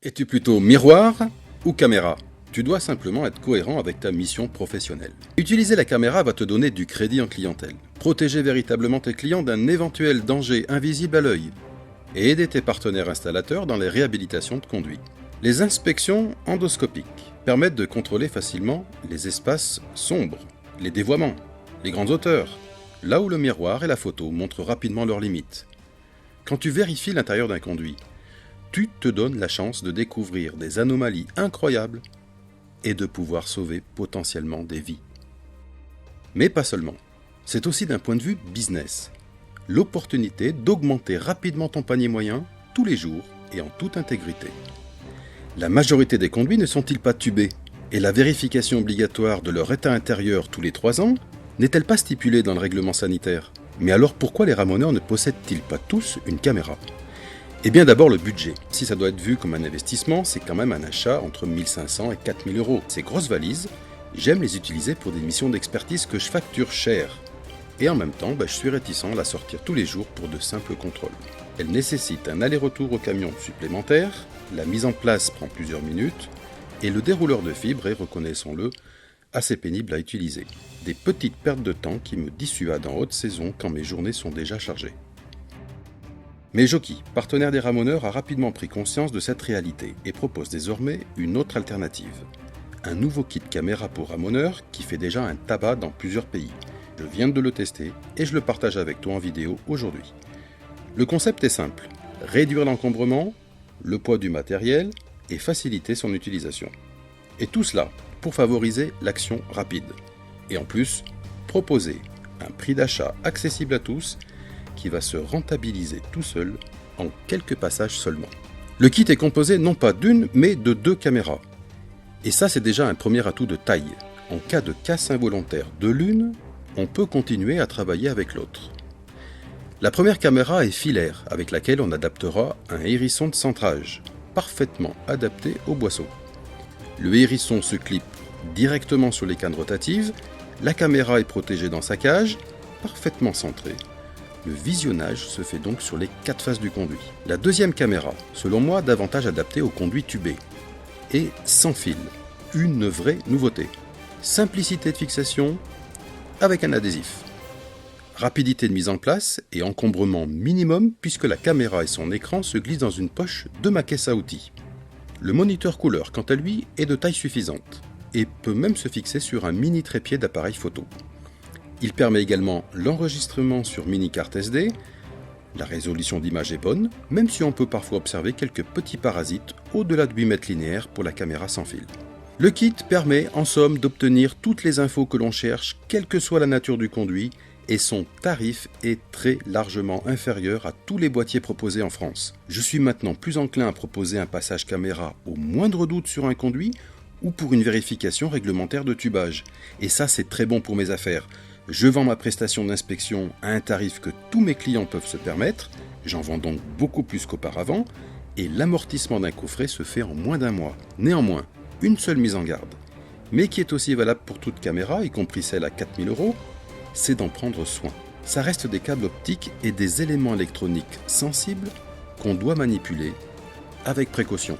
Es-tu plutôt miroir ou caméra? Tu dois simplement être cohérent avec ta mission professionnelle. Utiliser la caméra va te donner du crédit en clientèle, protéger véritablement tes clients d'un éventuel danger invisible à l'œil et aider tes partenaires installateurs dans les réhabilitations de conduits. Les inspections endoscopiques permettent de contrôler facilement les espaces sombres, les dévoiements, les grandes hauteurs, là où le miroir et la photo montrent rapidement leurs limites. Quand tu vérifies l'intérieur d'un conduit, tu te donnes la chance de découvrir des anomalies incroyables et de pouvoir sauver potentiellement des vies. Mais pas seulement. C'est aussi d'un point de vue business. L'opportunité d'augmenter rapidement ton panier moyen tous les jours et en toute intégrité. La majorité des conduits ne sont-ils pas tubés? Et la vérification obligatoire de leur état intérieur tous les 3 ans n'est-elle pas stipulée dans le règlement sanitaire? Mais alors pourquoi les ramoneurs ne possèdent-ils pas tous une caméra? Eh bien d'abord le budget. Si ça doit être vu comme un investissement, c'est quand même un achat entre 1500 et 4000 euros. Ces grosses valises, j'aime les utiliser pour des missions d'expertise que je facture cher. Et en même temps, je suis réticent à la sortir tous les jours pour de simples contrôles. Elle nécessite un aller-retour au camion supplémentaire, la mise en place prend plusieurs minutes, et le dérouleur de fibres est, reconnaissons-le, assez pénible à utiliser. Des petites pertes de temps qui me dissuadent en haute saison quand mes journées sont déjà chargées. Mais Jockey, partenaire des ramoneurs, a rapidement pris conscience de cette réalité et propose désormais une autre alternative. Un nouveau kit caméra pour ramoneurs qui fait déjà un tabac dans plusieurs pays. Je viens de le tester et je le partage avec toi en vidéo aujourd'hui. Le concept est simple, réduire l'encombrement, le poids du matériel et faciliter son utilisation. Et tout cela pour favoriser l'action rapide. Et en plus, proposer un prix d'achat accessible à tous qui va se rentabiliser tout seul en quelques passages seulement. Le kit est composé non pas d'une, mais de 2 caméras. Et ça, c'est déjà un premier atout de taille. En cas de casse involontaire de l'une, on peut continuer à travailler avec l'autre. La première caméra est filaire, avec laquelle on adaptera un hérisson de centrage, parfaitement adapté au boisseau. Le hérisson se clip directement sur les cannes rotatives, la caméra est protégée dans sa cage, parfaitement centrée. Le visionnage se fait donc sur les 4 faces du conduit. La deuxième caméra, selon moi, davantage adaptée au conduit tubé. Et sans fil. Une vraie nouveauté. Simplicité de fixation avec un adhésif. Rapidité de mise en place et encombrement minimum puisque la caméra et son écran se glissent dans une poche de ma caisse à outils. Le moniteur couleur, quant à lui, est de taille suffisante et peut même se fixer sur un mini trépied d'appareil photo. Il permet également l'enregistrement sur mini-carte SD. La résolution d'image est bonne, même si on peut parfois observer quelques petits parasites au-delà de 8 mètres linéaires pour la caméra sans fil. Le kit permet en somme d'obtenir toutes les infos que l'on cherche, quelle que soit la nature du conduit, et son tarif est très largement inférieur à tous les boîtiers proposés en France. Je suis maintenant plus enclin à proposer un passage caméra au moindre doute sur un conduit ou pour une vérification réglementaire de tubage. Et ça, c'est très bon pour mes affaires. Je vends ma prestation d'inspection à un tarif que tous mes clients peuvent se permettre, j'en vends donc beaucoup plus qu'auparavant, et l'amortissement d'un coffret se fait en moins d'1 mois. Néanmoins, une seule mise en garde, mais qui est aussi valable pour toute caméra, y compris celle à 4000 euros, c'est d'en prendre soin. Ça reste des câbles optiques et des éléments électroniques sensibles qu'on doit manipuler avec précaution.